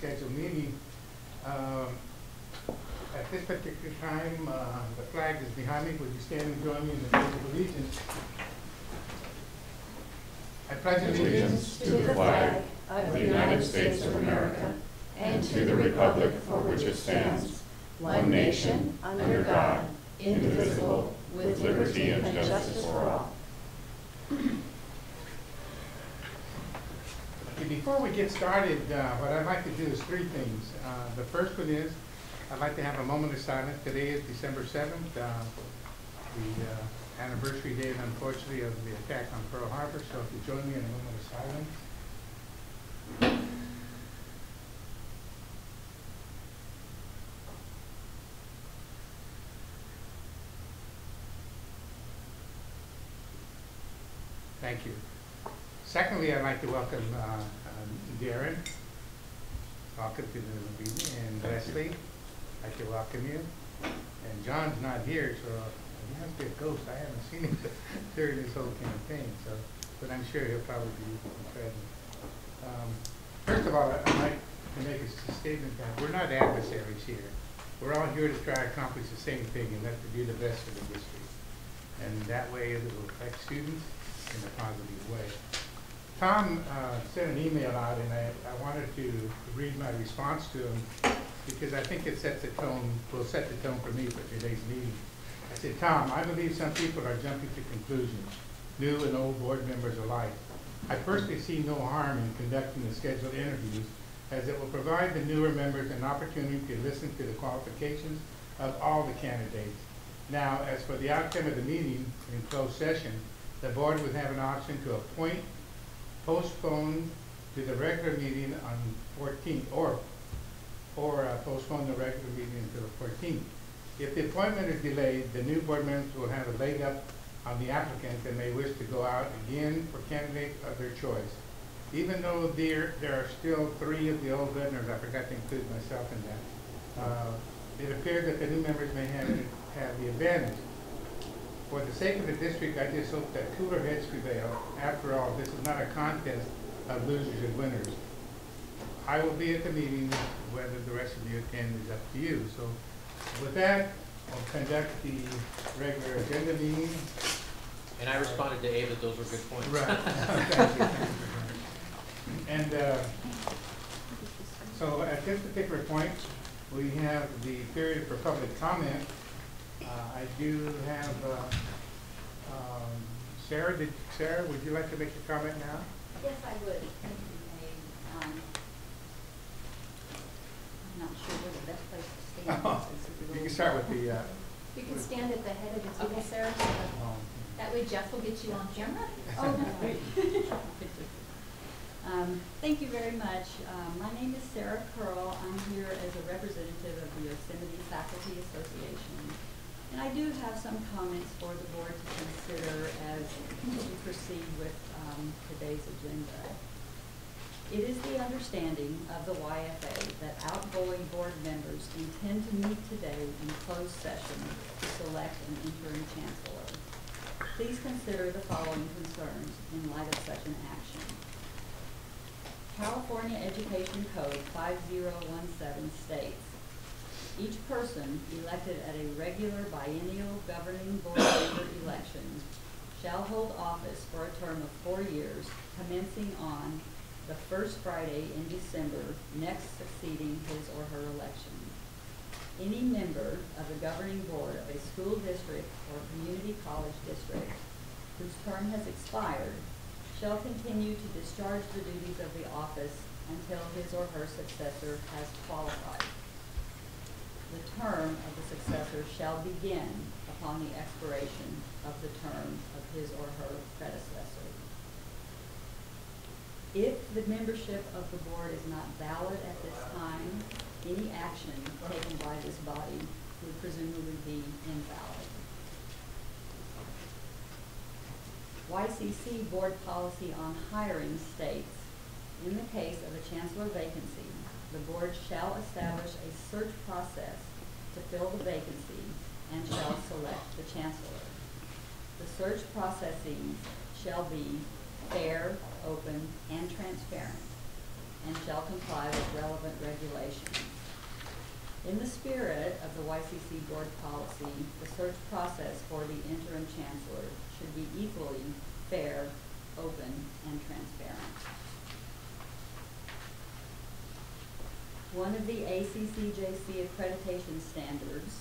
scheduled meeting. At this particular time, the flag is behind me. Would you stand and join me in the Pledge of Allegiance? I pledge allegiance to the flag of the United States of America and to the republic for which it stands, one nation, under God, indivisible, with liberty and justice for all. Okay, before we get started, what I'd like to do is three things. The first one is I'd like to have a moment of silence. Today is December 7th, the anniversary date, unfortunately, of the attack on Pearl Harbor. So if you join me in a moment of silence. Thank you. Secondly, I'd like to welcome Darren. Welcome to the meeting. And Leslie, I'd like to welcome you. And John's not here, so he must be a ghost. I haven't seen him during this whole campaign, so, but I'm sure he'll probably be present. First of all, I'd like to make a statement that we're not adversaries here. We're all here to try to accomplish the same thing, and that's to do the best for the district. And that way it will affect students in a positive way. Tom sent an email out, and I wanted to read my response to him because I think it sets the tone, will set the tone for me for today's meeting. I said, Tom, I believe some people are jumping to conclusions, new and old board members alike. I personally see no harm in conducting the scheduled interviews, as it will provide the newer members an opportunity to listen to the qualifications of all the candidates. Now, as for the outcome of the meeting in closed session, the board would have an option to appoint, postpone to the regular meeting on 14th, or postpone the regular meeting until the 14th. If the appointment is delayed, the new board members will have a leg up on the applicant and may wish to go out again for candidates of their choice. Even though there are still 3 of the old veterans, I forgot to include myself in that, it appears that the new members may have the advantage. For the sake of the district, I just hope that cooler heads prevail. After all, this is not a contest of losers and winners. I will be at the meeting. Whether the rest of you attend is up to you. So with that, I'll conduct the regular agenda meeting. And I responded to Abe that those were good points. Right. Thank you. And so at this particular point, we have the period for public comment. I do have Sarah. Sarah, would you like to make a comment now? Yes, I would. Thank you, Abe. I'm not sure where the best place to stand is. You can start with the... You can stand at the head of the table, Sarah. That way Jeff will get you on camera. Oh, no. Thank you very much. My name is Sarah Curl. I'm here as a representative of the Yosemite Faculty Association. And I do have some comments for the board to consider as we proceed with today's agenda. It is the understanding of the YFA that outgoing board members intend to meet today in closed session to select an interim chancellor. Please consider the following concerns in light of such an action. California Education Code 5017 states, each person elected at a regular biennial governing board member election shall hold office for a term of 4 years, commencing on the first Friday in December next succeeding his or her election. Any member of the governing board of a school district or community college district whose term has expired shall continue to discharge the duties of the office until his or her successor has qualified. The term of the successor shall begin upon the expiration of the term of his or her predecessor. If the membership of the board is not valid at this time, any action taken by this body would presumably be invalid. YCC board policy on hiring states, in the case of a chancellor vacancy, the board shall establish a search process to fill the vacancy and shall select the chancellor. The search processes shall be fair, open, and transparent, and shall comply with relevant regulations In the spirit of the YCC board policy, the search process for the interim chancellor should be equally fair, open, and transparent. One of the ACCJC accreditation standards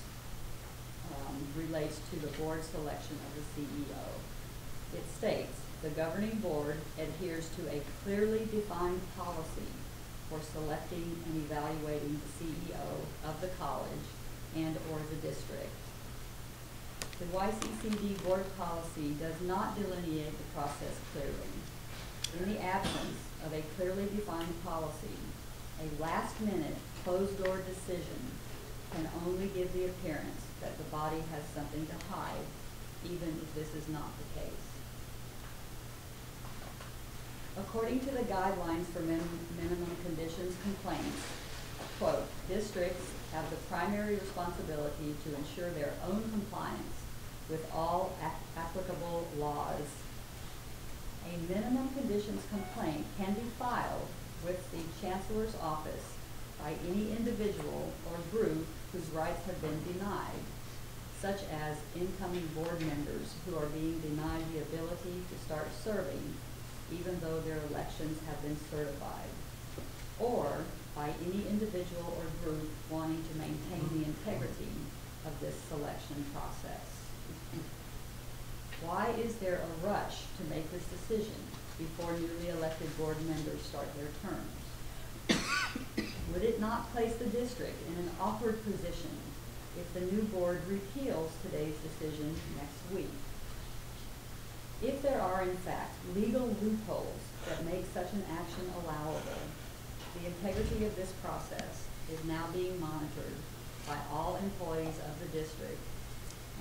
relates to the board selection of the CEO. It states, the governing board adheres to a clearly defined policy for selecting and evaluating the CEO of the college and or the district. The YCCD board policy does not delineate the process clearly. In the absence of a clearly defined policy, a last-minute, closed-door decision can only give the appearance that the body has something to hide, even if this is not the case. According to the guidelines for minimum conditions complaints, quote, districts have the primary responsibility to ensure their own compliance with all applicable laws. A minimum conditions complaint can be filed with the Chancellor's office by any individual or group whose rights have been denied, such as incoming board members who are being denied the ability to start serving even though their elections have been certified, or by any individual or group wanting to maintain the integrity of this selection process. Why is there a rush to make this decision before newly elected board members start their terms? Would it not place the district in an awkward position if the new board repeals today's decision next week? If there are, in fact, legal loopholes that make such an action allowable, the integrity of this process is now being monitored by all employees of the district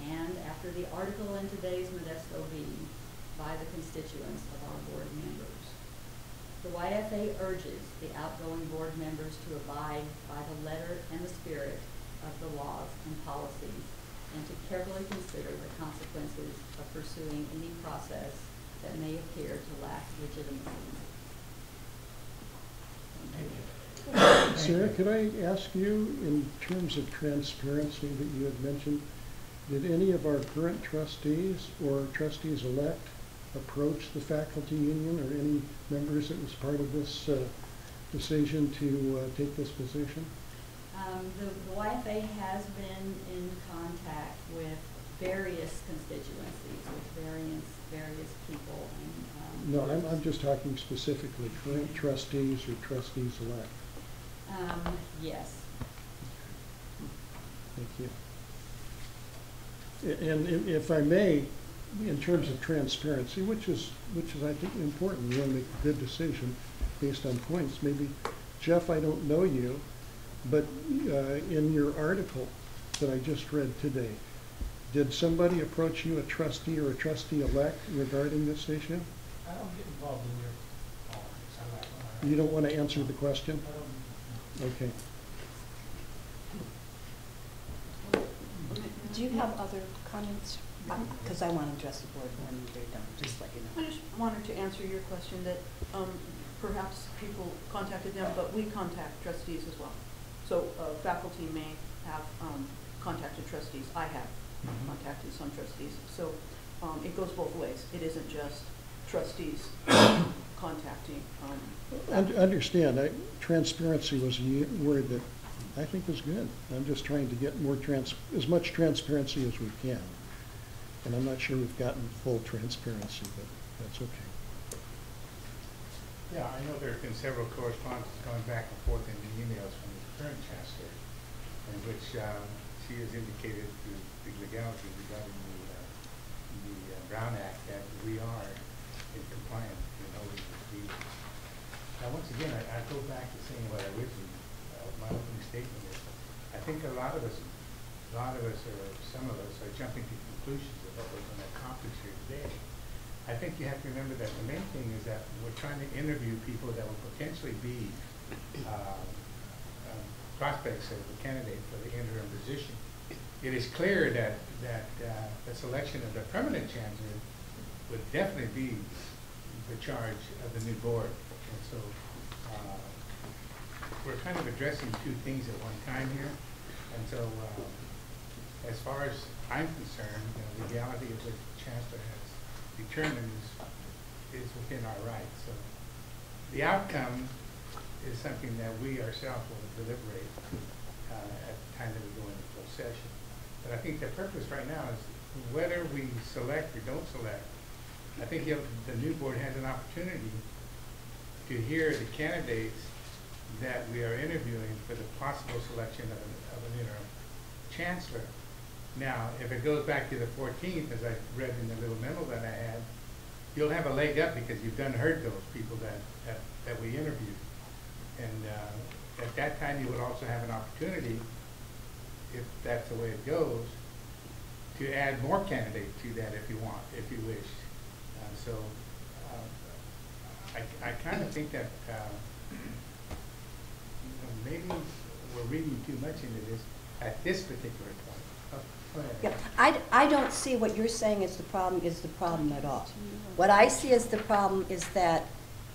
and, after the article in today's Modesto V, by the constituents of our board members. The YFA urges the outgoing board members to abide by the letter and the spirit of the laws and policies, and to carefully consider the consequences of pursuing any process that may appear to lack legitimacy. Sarah, could I ask you, in terms of transparency that you had mentioned, did any of our current trustees or trustees-elect approach the faculty union or any members that was part of this decision to take this position? The YFA has been in contact with various constituencies, with various people. And, no, I'm just talking specifically current trustees or trustees-elect. Yes. Thank you. And if I may, in terms of transparency, which is I think important, you want to make a good decision based on points. Maybe, Jeff, I don't know you, but in your article that I just read today, did somebody approach you, a trustee or a trustee-elect, regarding this issue? I don't get involved in your politics. You don't want to answer the question? I don't. Okay. Do you have other comments? Because I want to address the board when they're done, just let you know. I just wanted to answer your question that perhaps people contacted them, but we contact trustees as well. So faculty may have contacted trustees. I have contacted some trustees. So it goes both ways. It isn't just trustees contacting. Understand, transparency was a word that I think is good. I'm just trying to get more as much transparency as we can. And I'm not sure we've gotten full transparency, but that's okay. Yeah, I know there have been several correspondences going back and forth in the emails from the current chancellor, in which she has indicated the legality regarding the Brown Act that we are in compliance in holding this meeting. Now, once again, I go back to saying what I originally, my opening statement is, I think a lot of us, or some of us, are jumping to conclusions of what we're going to accomplish here today. I think you have to remember that the main thing is that we're trying to interview people that will potentially be prospects as a candidate for the interim position. It is clear that the selection of the permanent chancellor would definitely be the charge of the new board. And so we're kind of addressing two things at one time here. And so, as far as I'm concerned, the legality of what the Chancellor has determined is within our rights. So the outcome is something that we ourselves will deliberate at the time that we go into full session. But I think the purpose right now is whether we select or don't select, I think the new board has an opportunity to hear the candidates that we are interviewing for the possible selection of an interim chancellor. Now, if it goes back to the 14th, as I read in the little memo that I had, you'll have a leg up because you've heard those people that we interviewed. And at that time, you would also have an opportunity, if that's the way it goes, to add more candidates to that if you want, if you wish. I kind of think that maybe we're reading too much into this at this particular point. Go ahead. Yeah, I don't see what you're saying is the problem at all. What I see as the problem is that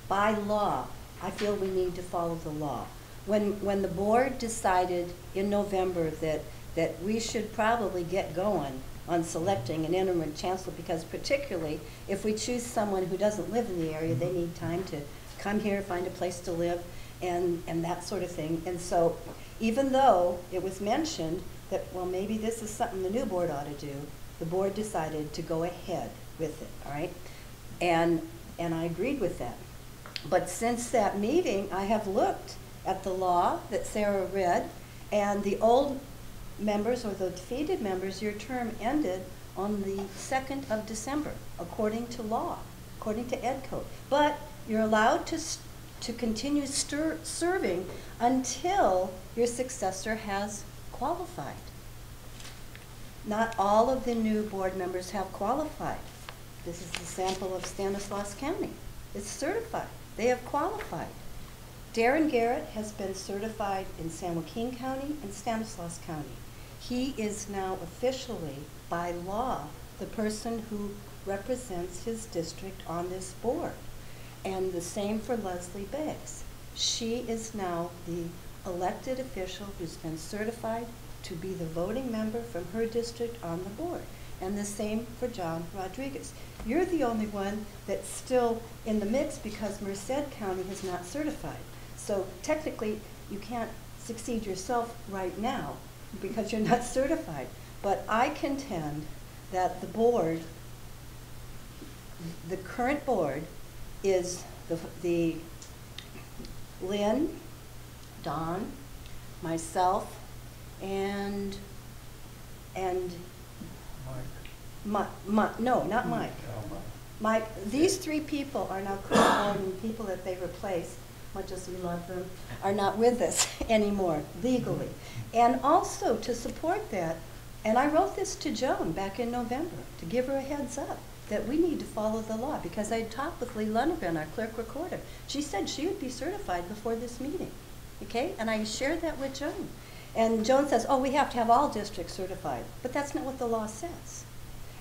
by law, I feel we need to follow the law. When the board decided in November that we should probably get going on selecting an interim chancellor, because particularly if we choose someone who doesn't live in the area, they need time to come here, find a place to live, and that sort of thing. And so even though it was mentioned that, well, maybe this is something the new board ought to do, the board decided to go ahead with it, all right? And I agreed with that. But since that meeting, I have looked at the law that Sarah read, and the old members or the defeated members, your term ended on the 2nd of December, according to law, according to Ed Code. But you're allowed to continue serving until your successor has qualified. Not all of the new board members have qualified. This is the sample of Stanislaus County. It's certified. They have qualified. Darren Garrett has been certified in San Joaquin County and Stanislaus County. He is now officially, by law, the person who represents his district on this board. And the same for Leslie Beggs. She is now the elected official who's been certified to be the voting member from her district on the board. And the same for John Rodriguez. You're the only one that's still in the mix because Merced County is not certified. So technically, you can't succeed yourself right now because you're not certified. But I contend that the board, the current board, is the Lynn, Don, myself, and no, not Mike. Mike, these three people are now current board, and people that they replace, much as we love them, are not with us anymore legally. And also to support that, and I wrote this to Joan back in November to give her a heads up that we need to follow the law, because I talked with Lee Lunnegan, our clerk recorder. She said she would be certified before this meeting, okay? And I shared that with Joan. And Joan says, oh, we have to have all districts certified, but that's not what the law says.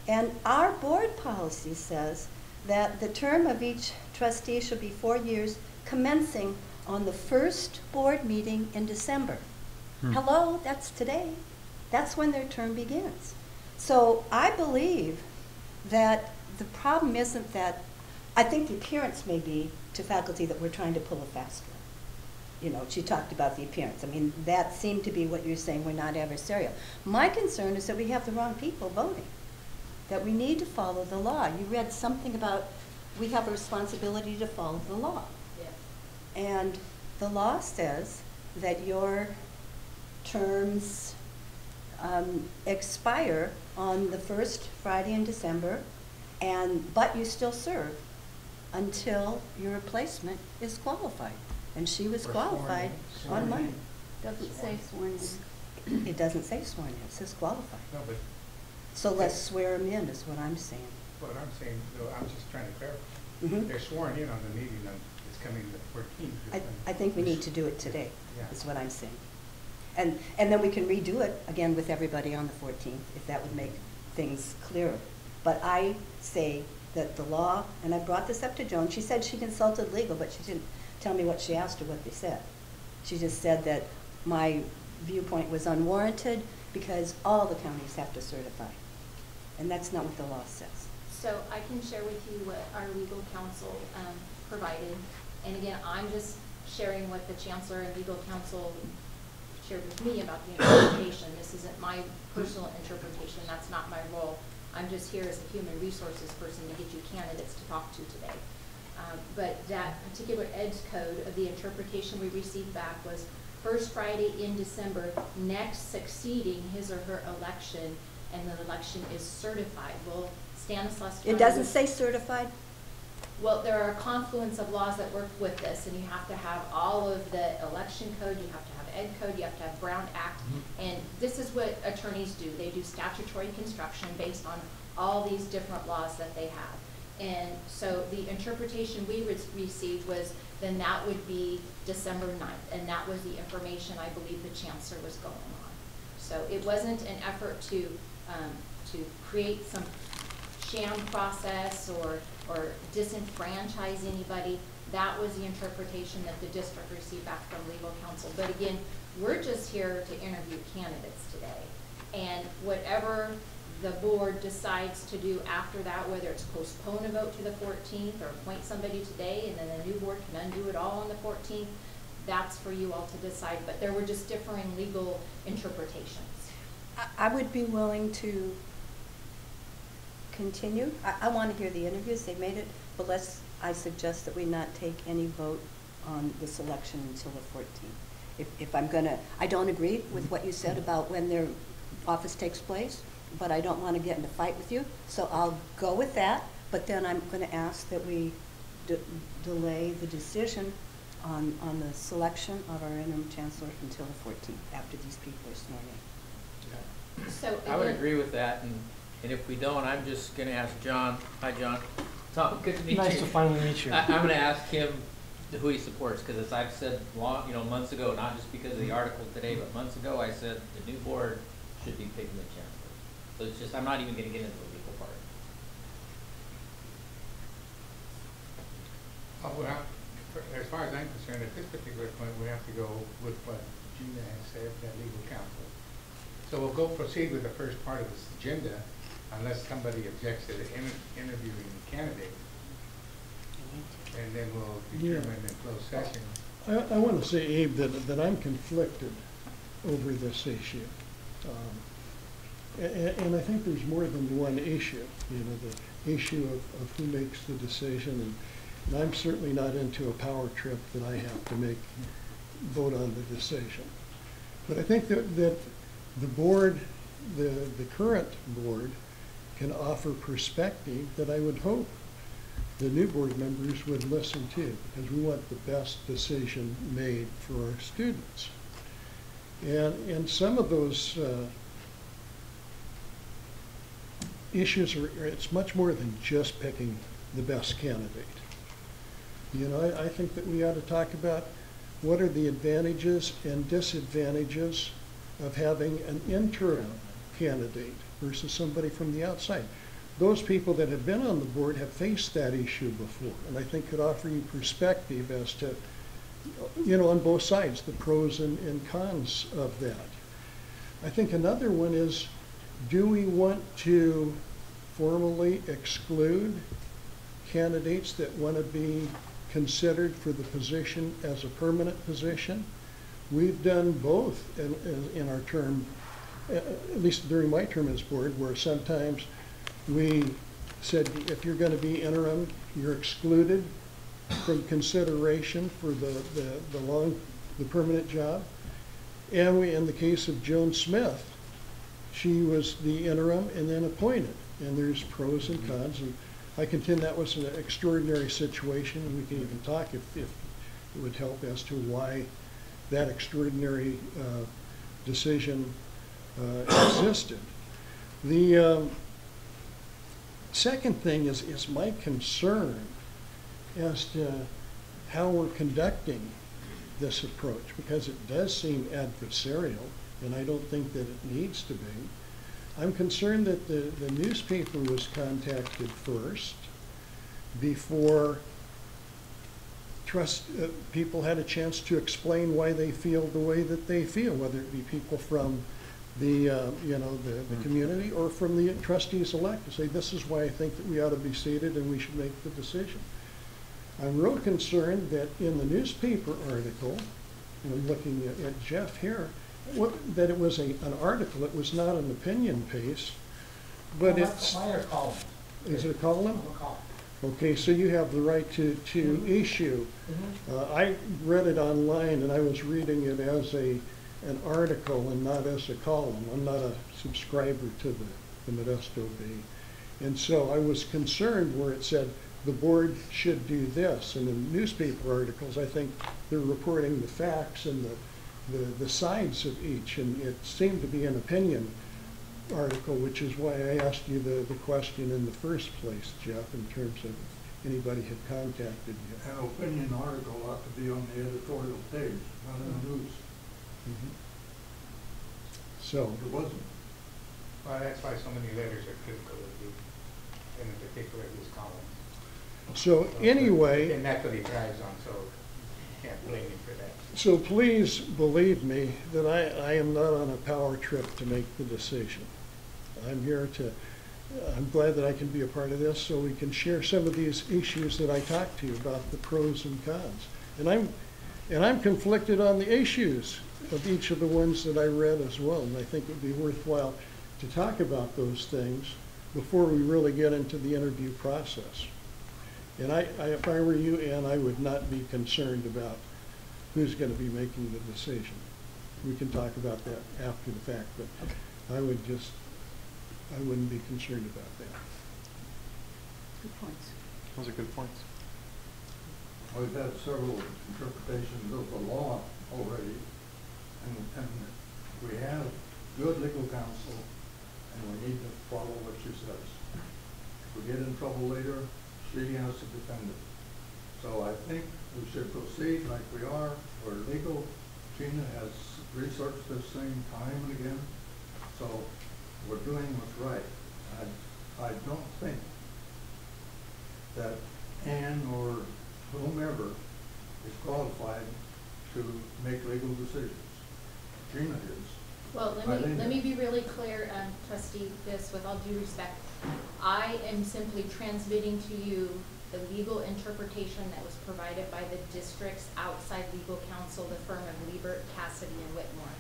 And our board policy says that the term of each trustee shall be 4 years, commencing on the first board meeting in December. Hello, that's today. That's when their term begins. So I believe that the problem isn't that, I think the appearance may be to faculty that we're trying to pull a fast one. You know, she talked about the appearance. I mean, that seemed to be what you're saying, we're not adversarial. My concern is that we have the wrong people voting, that we need to follow the law. You read something about we have a responsibility to follow the law. Yes. And the law says that your terms expire on the first Friday in December, but you still serve until your replacement is qualified. And she was qualified on Monday. Doesn't say sworn in. It doesn't say sworn in, it says qualified. No, but So let's swear them in is what I'm saying. what I'm saying, though, I'm just trying to clarify. Mhm. They're sworn in on the meeting that's coming the 14th. I think we need to do it today, Yeah. is what I'm saying. And then we can redo it again with everybody on the 14th, if that would make things clearer. But I say that the law, and I brought this up to Joan, she said she consulted legal, but she didn't tell me what she asked or what they said. She just said that my viewpoint was unwarranted because all the counties have to certify. And that's not what the law says. So I can share with you what our legal counsel provided. And again, I'm just sharing what the Chancellor and legal counsel shared with me about the interpretation. This isn't my personal interpretation. That's not my role. I'm just here as a human resources person to get you candidates to talk to today. But that particular EDS code of the interpretation we received back was first Friday in December, next succeeding his or her election, and the election is certified. Well, Stanislaus County— It doesn't say certified? Well, there are a confluence of laws that work with this, and you have to have all of the election code, you have to have Ed code, you have to have Brown Act, and this is what attorneys do. They do statutory construction based on all these different laws that they have. And so the interpretation we received was then that would be December 9th, and that was the information I believe the Chancellor was going on. So it wasn't an effort to create some sham process or disenfranchise anybody. That was the interpretation that the district received back from legal counsel. But again, we're just here to interview candidates today. And whatever the board decides to do after that, whether it's postpone a vote to the 14th or appoint somebody today and then the new board can undo it all on the 14th, that's for you all to decide. But there were just differing legal interpretations. I would be willing to continue. I want to hear the interviews. They made it, but I suggest that we not take any vote on this election until the 14th. If I'm gonna, I don't agree with what you said about when their office takes place, but I don't want to get in a fight with you, so I'll go with that, but then I'm going to ask that we delay the decision on the selection of our interim chancellor until the 14th, after these people are sworn in. So I would agree with that, and if we don't, I'm just going to ask John. Hi, John. Tom, good to meet you. Nice to finally meet you. I'm going to ask him who he supports, because as I've said months ago, not just because of the article today, but months ago, I said the new board should be picking the chancellor. So it's just, I'm not even going to get into the legal part. Oh, well, as far as I'm concerned, at this particular point, we have to go with what Gina has said, that legal counsel. So we'll proceed with the first part of this agenda, unless somebody objects to the interviewing the candidate. And then we'll determine in closed session. I want to say, Abe, that I'm conflicted over this issue. And I think there's more than one issue, the issue of who makes the decision. And I'm certainly not into a power trip that I have to vote on the decision. But I think that the board, the current board, can offer perspective that I would hope the new board members would listen to, because we want the best decision made for our students. And some of those issues it's much more than just picking the best candidate. I think that we ought to talk about what are the advantages and disadvantages of having an interim candidate versus somebody from the outside. Those people that have been on the board have faced that issue before, and I think could offer you perspective as to, on both sides, the pros and cons of that. I think another one is, do we want to formally exclude candidates that want to be considered for the position as a permanent position? We've done both in our term, at least during my term as board, where sometimes we said if you're going to be interim, you're excluded from consideration for the permanent job. And in the case of Joan Smith, she was the interim and then appointed. And there's pros and cons. And I contend that was an extraordinary situation, and we can even talk if it would help as to why that extraordinary decision existed. The second thing is my concern as to how we're conducting this approach, because it does seem adversarial, and I don't think that it needs to be. I'm concerned that the newspaper was contacted first before people had a chance to explain why they feel the way that they feel, whether it be people from the community or from the trustees elect, to say, this is why I think that we ought to be seated and we should make the decision. I'm real concerned that in the newspaper article, and I'm looking at Jeff here, that it was an article, it was not an opinion piece, but it's... Mine are columns. Is it a column? A column. Okay, so you have the right to issue. I read it online and I was reading it as an article and not as a column. I'm not a subscriber to the Modesto Bee. And so I was concerned where it said the board should do this. And in newspaper articles, I think they're reporting the facts and the sides of each. And it seemed to be an opinion article, which is why I asked you the question in the first place, Jeff, in terms of anybody had contacted you. An opinion article ought to be on the editorial page, not in the news. So It wasn't. Well, that's why so many letters are critical of you, and in particular these columns. so anyway, And that's what he thrives on, so you can't blame him for that. so please believe me that I am not on a power trip to make the decision. I'm here I'm glad that I can be a part of this so we can share some of these issues that I talked to you about, the pros and cons. And I'm conflicted on the issues of each of the ones that I read as well. And I think it would be worthwhile to talk about those things before we really get into the interview process. And if I were you, Ann, I would not be concerned about who's going to be making the decision. We can talk about that after the fact, but I wouldn't be concerned about that. Good points. Those are good points. We've had several interpretations of the law already, and we have good legal counsel, and we need to follow what she says. If we get in trouble later, she has to defend it. So I think we should proceed like we are. We're legal. Gina has researched this thing time and again, so we're doing what's right. I don't think that Ann or whomever is qualified to make legal decisions. Gina is. Well, let me be really clear, Trustee Biss, with all due respect. I am simply transmitting to you the legal interpretation that was provided by the district's outside legal counsel, the firm of Liebert, Cassidy, and Whitmore.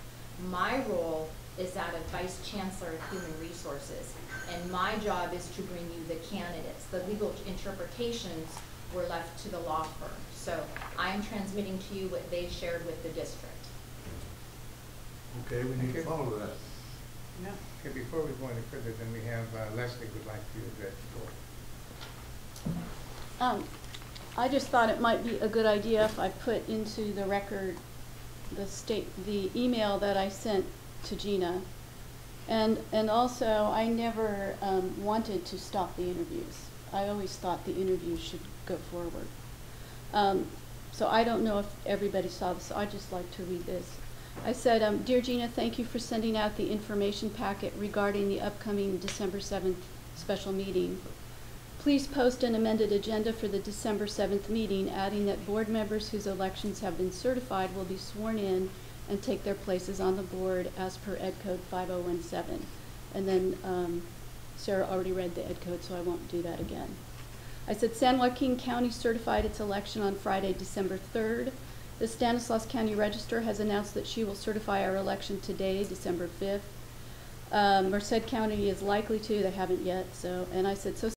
My role is that of Vice Chancellor of Human Resources, and my job is to bring you the candidates. The legal interpretations were left to the law firm. So I'm transmitting to you what they shared with the district. Okay, we need to follow that. Yeah. Okay, before we go any further, then we have Leslie would like to address the board. I just thought it might be a good idea if I put into the record the email that I sent to Gina. And also, I never wanted to stop the interviews. I always thought the interviews should go forward. So I don't know if everybody saw this, so I'd just like to read this. I said, Dear Gina, thank you for sending out the information packet regarding the upcoming December 7th special meeting. Please post an amended agenda for the December 7th meeting, adding that board members whose elections have been certified will be sworn in and take their places on the board as per Ed Code 5017. And then Sarah already read the Ed Code, so I won't do that again. I said San Joaquin County certified its election on Friday, December 3rd. The Stanislaus County Register has announced that she will certify our election today, December 5th. Merced County is likely to, they haven't yet, so, and I said, so